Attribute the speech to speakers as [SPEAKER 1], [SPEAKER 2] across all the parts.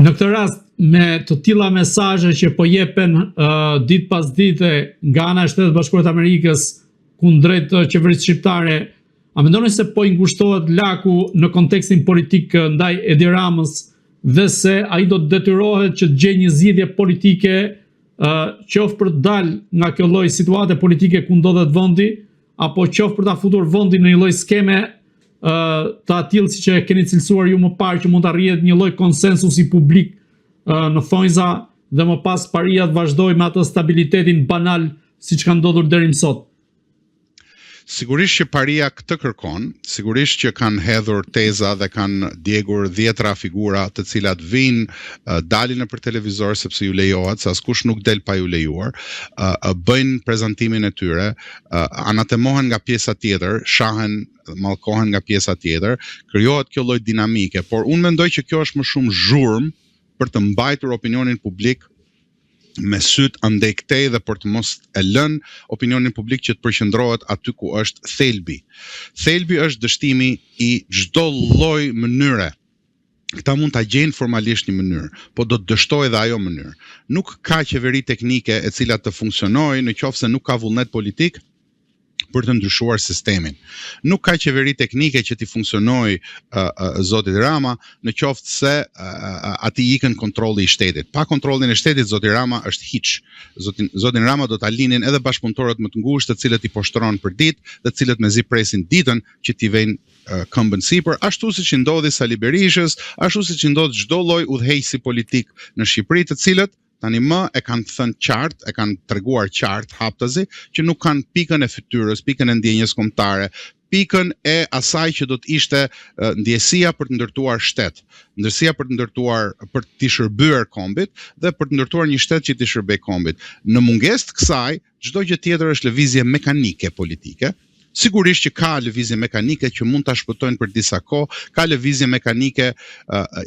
[SPEAKER 1] Në këtë rast, me të tilla mesazhe që po jepen ditë pas dite nga ana e Shtetit Bashkuar të Amerikës kundrejt qeverisë shqiptare, a mendoni se po i ngushtohet laku në kontekstin politik ndaj Edi Ramës dhe se ai do të detyrohet që të gjejë një zgjidhje politike qoftë për të dalë nga kjo lloj situate politike ku ndodhet vendi, apo qoftë për ta futur vendin në një lloj skeme të atill siç e keni cilësuar ju më parë, që mund të arrihet një lloj konsensusi publik në thonjza dhe më pas paria të vazhdojë me atë stabilitetin banal siç ka ndodhur deri më sot.
[SPEAKER 2] Sigurisht që paria këtë kërkon, sigurisht që kanë hedhur teza dhe kanë djegur 10 figura të cilat vinë, dalin nëpër televizor sepse ju lejohet, se askush nuk del pa ju lejuar, bëjnë prezantimin e tyre, anatemohen nga pjesa tjetër, shahen, mallkohen nga pjesa tjetër, krijohet kjo lloj dinamike, por unë mendoj që kjo është më shumë zhurmë për të mbajtur opinionin publik me syt andej këtej dhe për të mos e lënë opinionin publik që të përqendrohet aty ku është thelbi. Thelbi është dështimi i çdo lloj mënyre. Këta mund ta gjejnë formalisht një mënyrë, po do të dështojë edhe ajo mënyrë. Nuk ka qeveri teknike e cila të funksionojë nëse nuk ka vullnet politik për të ndryshuar sistemin. Nuk ka qeveri teknike që t'i funksionojë zoti Rama nëse ati ikën kontrolli i shtetit. Pa kontrollin e shtetit zoti Rama është hiç. Zotin Rama do ta linin edhe bashkëpunëtorët më të ngushtë, të cilët i poshtron për ditë, dhe të cilët mezi presin ditën që t'i vejnë këmbën sipër, ashtu siç i ndodhi Sali Berishës, ashtu siç i ndodh çdo lloj udhëheqësi politik në Shqipëri, të cilët tani më e kanë thënë qartë, e kanë treguar qartë haptazi që nuk kanë pikën e fytyrës, pikën e ndjenjës kombëtare, pikën e asaj që do të ishte ndjesia për të ndërtuar shtet, ndërsia për të ndërtuar, për të shërbyer kombit dhe për të ndërtuar një shtet që t'i shërbej kombit. Në mungesë të kësaj, çdo gjë tjetër është lëvizje mekanike politike. Sigurisht që ka lëvizje mekanike që mund ta shpëtojnë për disa kohë, ka lëvizje mekanike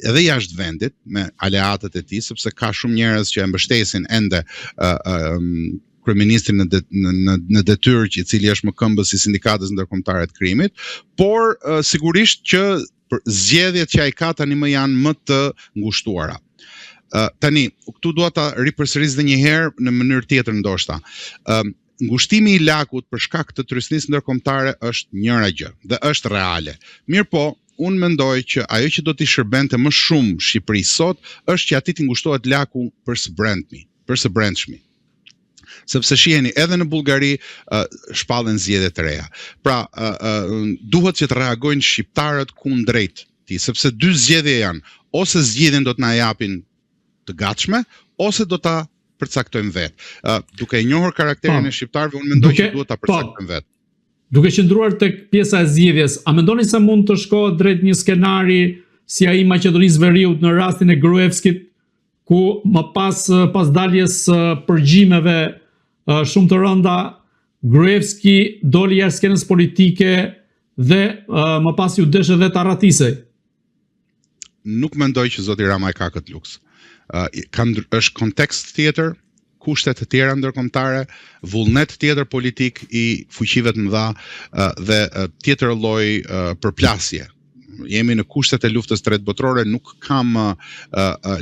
[SPEAKER 2] edhe jashtë vendit me aleatët e tij, sepse ka shumë njerëz që e mbështesin ende kryeministrin në detyrë, i cili është më këmbës i sindikatës ndërkombëtare të krimit, por sigurisht që zgjedhjet që ai ka tani më janë më të ngushtuara. Tani, këtu dua ta ripërsëris edhe një herë në mënyrë tjetër ndoshta. Ngushtimi i lakut për shkak të trysnisë ndërkombëtare është njëra gjë dhe është reale. Mirëpo, unë mendoj që ajo që do t'i shërbente më shumë Shqipërisë sot është që atij t'i ngushtohet laku për së brendshmi. Sepse shiheni, edhe në Bullgari shpallen zgjedhje të reja. Pra, duhet që të reagojnë shqiptarët kundrejt tij, sepse dy zgjedhje janë, ose zgjedhjen do të na japin të gatshme, ose do ta përcaktojmë vetë. Duke e njohur karakterin e shqiptarëve, unë mendoj që duhet ta përcaktojmë vetë.
[SPEAKER 1] Duke qëndruar tek pjesa e zgjedhjes, a mendoni se mund të shkohet drejt një skenari si ai i Maqedonisë Veriut në rastin e Gruevskit, ku më pas daljes përgjimeve shumë të rënda, Gruevski doli jashtë skenës politike dhe më pas ju desh edhe ta ratisej?
[SPEAKER 2] Nuk mendoj që zoti Rama e ka këtë luks. Është kontekst tjetër, kushte të tjera ndërkombëtare, vullnet tjetër politik i fuqive të mëdha dhe tjetër lloj përplasje. Jemi në kushtet e luftës tretë botërore, nuk kam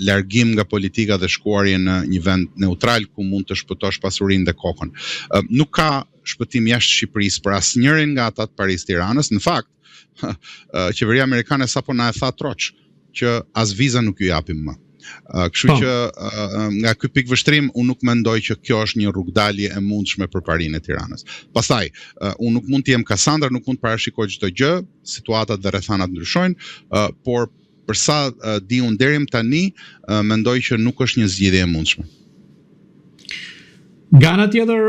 [SPEAKER 2] largim nga politika dhe shkuarje në një vend neutral ku mund të shpëtosh pasurinë dhe kokën. Nuk ka shpëtim jashtë Shqipërisë për asnjërin nga ata të Paris-Tiranës. Në fakt, qeveria amerikane sapo na e tha troç që as viza nuk ju japim më. Kështu që nga ky pikë vështrim unë nuk mendoj që kjo është një rrugdalje e mundshme për parinë e Tiranës. Pastaj, unë nuk mund të jem Kassandra, nuk mund të parashikoj çdo gjë, situatat dhe rrethanat ndryshojnë, por përsa di unë deri më tani, mendoj që nuk është një zgjidhje e mundshme.
[SPEAKER 1] Nga ana tjetër,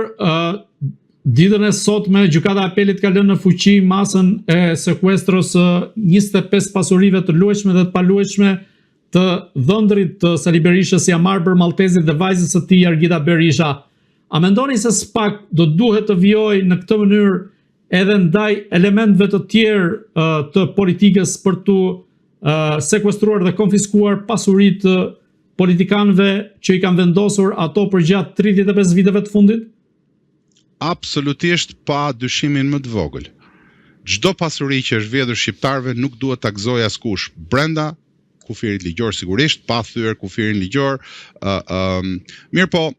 [SPEAKER 1] ditën e sotme gjykata e apelit ka lënë në fuqi masën e sekuestros 25 pasurive të luajshme dhe të paluajshme të dhëndrit të Sali Berishës, si Amar Maltezit dhe vajzës së tij Argita Berisha. A mendoni se SPAK do duhet të vijojë në këtë mënyrë edhe ndaj elementëve të tjerë të politikës për të sekuestruar dhe konfiskuar pasuritë politikanëve që i kanë vendosur ato për gjatë 35 viteve të fundit?
[SPEAKER 2] Absolutisht pa dyshimin më të vogël. Çdo pasuri që është vjedhur shqiptarëve nuk duhet ta gëzojë askush brenda kufirit ligjor sigurisht, pa thyer kufirin ligjor. Mirë po,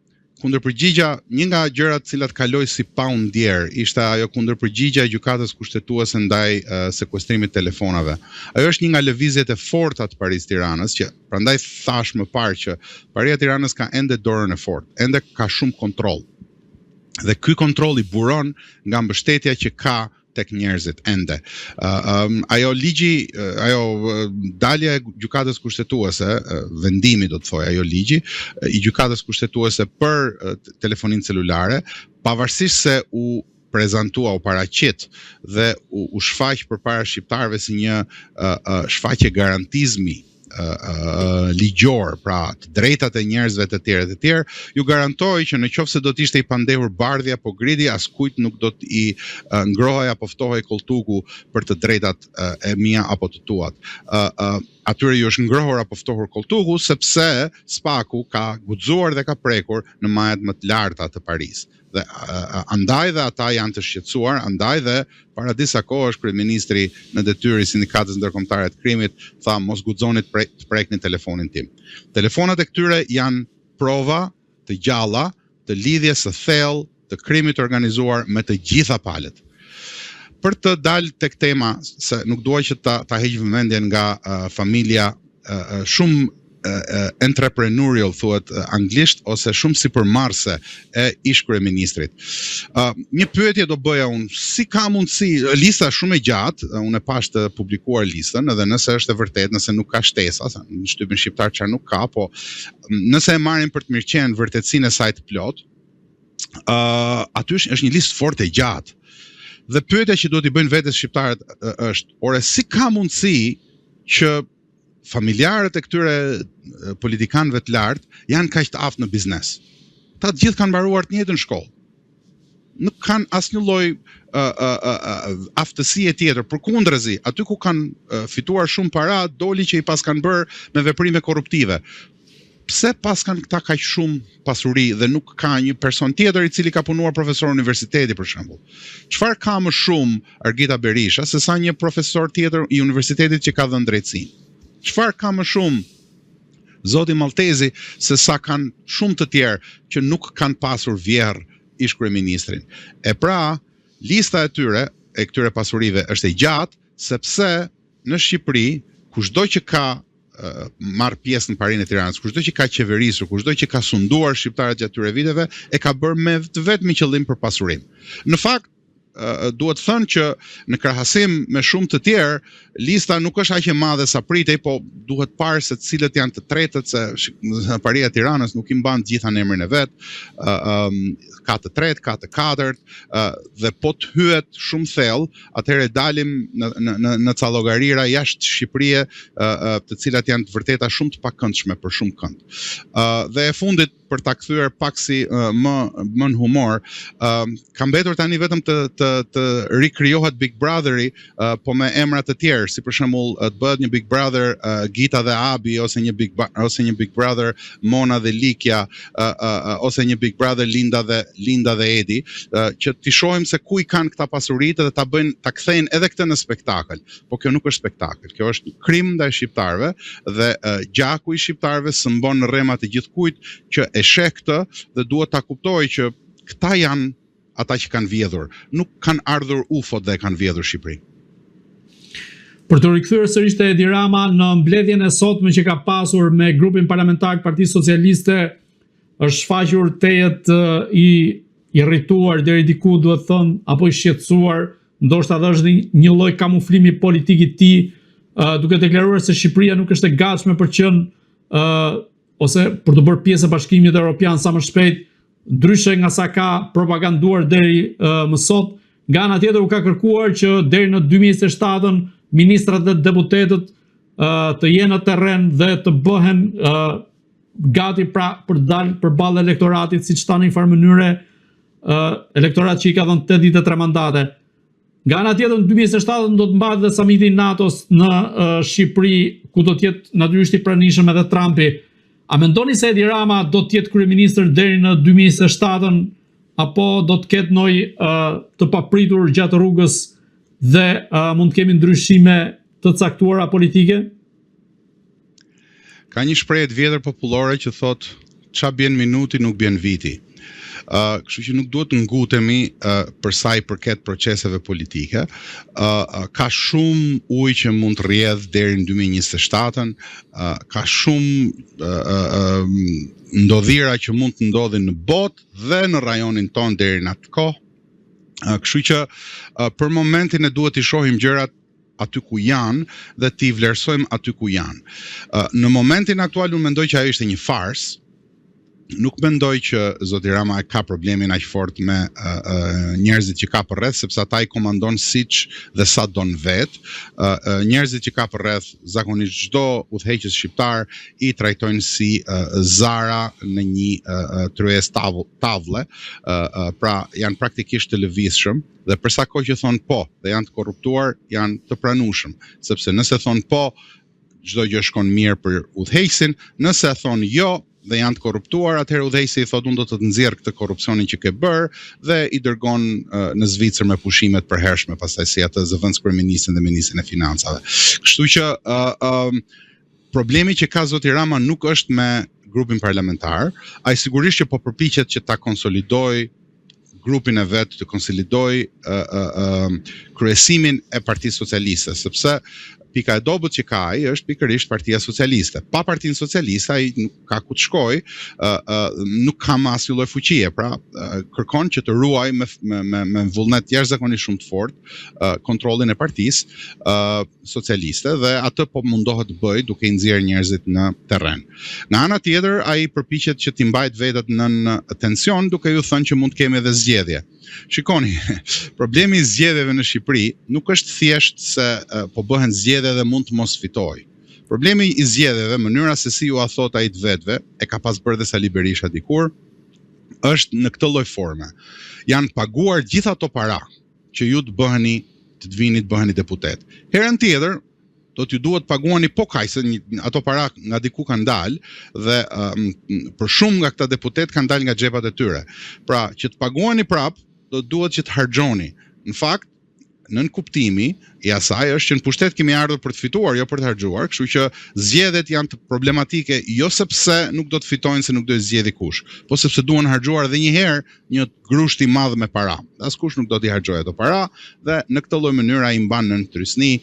[SPEAKER 2] kundërpërgjigja, një nga gjërat cilat kaloi si pa u ndjer, ishte ajo kundërpërgjigja e gjykatës kushtetuese ndaj sekuestrimit telefonave. Ajo është një nga lëvizjet e forta të Parisë Tiranës, që prandaj thash më parë që Paria Tiranës ka ende dorën e fortë, ende ka shumë kontroll. Dhe ky kontroll i buron nga mbështetja që ka tek njerëzit ende. Ajo ligji, ajo dalja e gjykatës kushtetuese, vendimi do të thoj, ajo ligji i gjykatës kushtetuese për telefoninë celulare, pavarësisht se u prezantua, u paraqit dhe u shfaq përpara shqiptarëve si një shfaqje garantizmi ligjor, pra të drejtat e njerëzve të tjerë, ju garantoj që në qoftë se do të ishte i pandehur bardhja apo gridi, askujt nuk do të i ngrohej apo ftohej koltuku për të drejtat e mia apo të tuat. Atyre ju është ngrohur apo ftohur koltuku sepse spaku ka guxuar dhe ka prekur në majet më të larta të Parisë. Dhe andaj dhe ata janë të shqetësuar, andaj dhe para disa kohësh kryeministri në detyrë i Sindikatës Ndërkombëtare të Krimit tha mos guxoni të prekni telefonin tim. Telefonat e këtyre janë prova të gjalla të lidhjes së thellë të krimit organizuar me të gjitha palët. Për të dalë tek tema, se nuk dua që ta heq vëmendjen nga familja shumë entrepreneurial thuhet anglisht ose shumë sipërmarrëse e ish kryeministrit. Një pyetje do bëja unë, si ka mundësi, lista shumë e gjatë, unë e pash të publikuar listën, edhe nëse është e vërtet, nëse nuk ka shtesa, në shtypin shqiptar çfarë nuk ka, po nëse e marrin për të mirëqenë vërtetësinë e saj të plot, aty është një listë fort e gjatë. Dhe pyetja që duhet i bëjnë vetes shqiptarët është, ore si ka mundësi që familjarët e këtyre politikanëve të lartë janë kaq të aftë në biznes. Ta të gjithë kanë mbaruar të njëjtën shkollë. Nuk kanë asnjë lloj aftësie tjetër, përkundërzi, aty ku kanë fituar shumë para, doli që i pas kanë bërë me veprime korruptive. Pse pas kanë këta kaq shumë pasuri dhe nuk ka një person tjetër i cili ka punuar profesor universiteti për shembull? Çfarë ka më shumë Argita Berisha se sa një profesor tjetër i universitetit që ka dhënë drejtësinë? Çfarë ka më shumë zoti Maltezi se sa kanë shumë të tjerë që nuk kanë pasur vjerr ish kryeministrin? E pra, lista e tyre, e këtyre pasurive është e gjatë, sepse në Shqipëri, kushdo që ka marrë pjesë në Parinë e Tiranës, kushdo që ka qeverisur, kushdo që ka sunduar shqiptarët gjatë këtyre viteve, e ka bërë me të vetmi qëllim për pasurim. Në fakt, duhet thënë që në krahasim me shumë të tjerë, lista nuk është aq e madhe sa pritej, po duhet parë se cilët janë të tretët, se Paria e Tiranës nuk i mban të gjitha në emrin e vet, ka të tretë, ka të katërt, dhe po të hyet shumë thellë, atëherë dalim në ca llogarira jashtë Shqipërisë, të cilat janë të vërteta shumë të pakëndshme për shumë kënd. Dhe e fundit, për ta kthyer pak si më në humor, ka mbetur tani vetëm të rikrijohet Big Brotheri, po me emra të tjerë, si për shembull të bëhet një Big Brother Gita dhe Abi, ose një Big Brother Mona dhe Likja, ose një Big Brother Linda dhe Edi, që t'i shohim se ku i kanë këta pasuritë dhe ta kthejnë edhe këtë në spektakël. Po kjo nuk është spektakël, kjo është krim ndaj shqiptarëve dhe gjaku i shqiptarëve sëmbon në rrema të gjithkujt që e sheh këtë dhe duhet ta kuptojë që këta janë ata që kanë vjedhur, nuk kanë ardhur UFO-t dhe kanë vjedhur Shqipërinë.
[SPEAKER 1] Për të rikthyer sërish te Edi Rama në mbledhjen e sotme që ka pasur me grupin parlamentar të Partisë Socialiste, është shfaqur tejet i irrituar deri diku, duhet thënë, apo i shqetësuar, ndoshta edhe është një lloj kamuflimi politik i tij, duke deklaruar se Shqipëria nuk është e gatshme për qenë ose për të bërë pjesë e Bashkimit Evropian sa më shpejt, ndryshe nga sa ka propaganduar deri më sot. Nga ana tjetër u ka kërkuar që deri në 2027 ministrat dhe deputetët të jenë në terren dhe të bëhen gati pra për dalë përballë elektoratit, siç tani në farë mënyre elektorat që i ka dhënë 8 ditë 3 mandate. Nga ana tjetër në 2027 do të mbahet dhe samiti i NATO-s në Shqipëri, ku do të jetë natyrisht i pranishëm edhe Trumpi. A mendoni se Edi Rama do të jetë kryeministër deri në 2027 apo do të ketë ndonjë të papritur gjatë rrugës dhe mund të kemi ndryshime të caktuara politike?
[SPEAKER 2] Ka një shprehje të vjetër popullore që thot ç'a bjen minuti nuk bjen viti. Kështu që nuk duhet të ngutemi për sa i përket proceseve politike. Ka shumë ujë që mund të rrjedh deri në 2027-ën, ka shumë ndodhira që mund të ndodhin në botë dhe në rajonin ton deri në atë kohë. Kështu që për momentin e duhet i shohim gjërat aty ku janë dhe t'i vlerësojmë aty ku janë. Në momentin aktual unë mendoj që ajo ishte një farsë. Nuk mendoj që zoti Rama ka problemin aq fort me njerëzit që ka përreth, sepse ata i komandon siç dhe sa don vet. Njerëzit që ka përreth zakonisht çdo udhëheqës shqiptar i trajtojnë si zara në një tryez tavle, pra janë praktikisht të lëvizshëm dhe për sa kohë që thon po dhe janë të korruptuar, janë të pranueshëm, sepse nëse thon po, çdo gjë shkon mirë për udhëheqësin, nëse thon jo dhe janë të korruptuar, atëherë udhëheqësi i thotë unë do të të nxjerr këtë korrupsionin që ke bër dhe i dërgon në Zvicër me pushime të përhershme, pastaj si atë zëvendëskryeministin dhe ministrin e financave. Kështu që problemi që ka zoti Rama nuk është me grupin parlamentar, ai sigurisht që po përpiqet që ta konsolidoj grupin e vet, të konsolidoj kryesimin e Partisë Socialiste, sepse pika e dobët që ka ai është pikërisht Partia Socialiste. Pa Partinë Socialiste ai nuk ka ku të shkojë, nuk ka më asnjë lloj fuqie, pra kërkon që të ruaj me vullnet jashtëzakonisht shumë të fortë kontrollin e Partisë Socialiste dhe atë po mundohet të bëjë duke i nxjerrë njerëzit në terren. Në ana tjetër ai përpiqet që t'i mbajë vetët nën tension duke ju thënë që mund të kemi edhe zgjedhje. Shikoni, problemi i zgjedhjeve në Shqipëri nuk është thjesht se po bëhen zgjedhje dhe mund të mos fitojë. Problemi i zgjedhjeve, mënyra se si ju a thot ai të vetëve, e ka pas bërë dhe Sali Berisha dikur, është në këtë lloj forme. Janë paguar gjithë ato para që ju të vini të bëheni deputet. Herën tjetër, do t'ju duhet paguani po kaq se ato para nga diku kanë dalë dhe për shumë nga këta deputet kanë dalë nga xhepat e tyre. Pra, që të paguani prap, do duhet që të harxhoni. Në fakt, nën kuptimi i asaj është që në pushtet kemi ardhur për të fituar, jo për të harxhuar, kështu që zgjedhjet janë të problematike jo sepse nuk do të fitojnë se nuk do të zgjedhë kush, po sepse duhen harxhuar edhe një herë një grusht i madh me para. Askush nuk do t'i harxhojë ato para dhe në këtë lloj mënyre ai mban nën trysni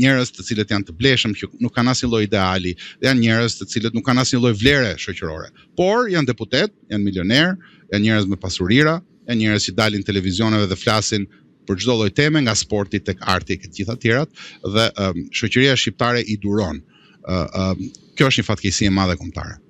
[SPEAKER 2] njerëz të cilët janë të bleshëm, që nuk kanë asnjë lloj ideali, dhe janë njerëz të cilët nuk kanë asnjë lloj vlere shoqërore. Por janë deputet, janë milioner, janë njerëz me pasurira, janë njerëz që dalin televizioneve dhe flasin për çdo lloj teme, nga sporti tek arti e të gjitha tjerat, dhe shoqëria shqiptare i duron. Kjo është një fatkeqësi e madhe kombëtare.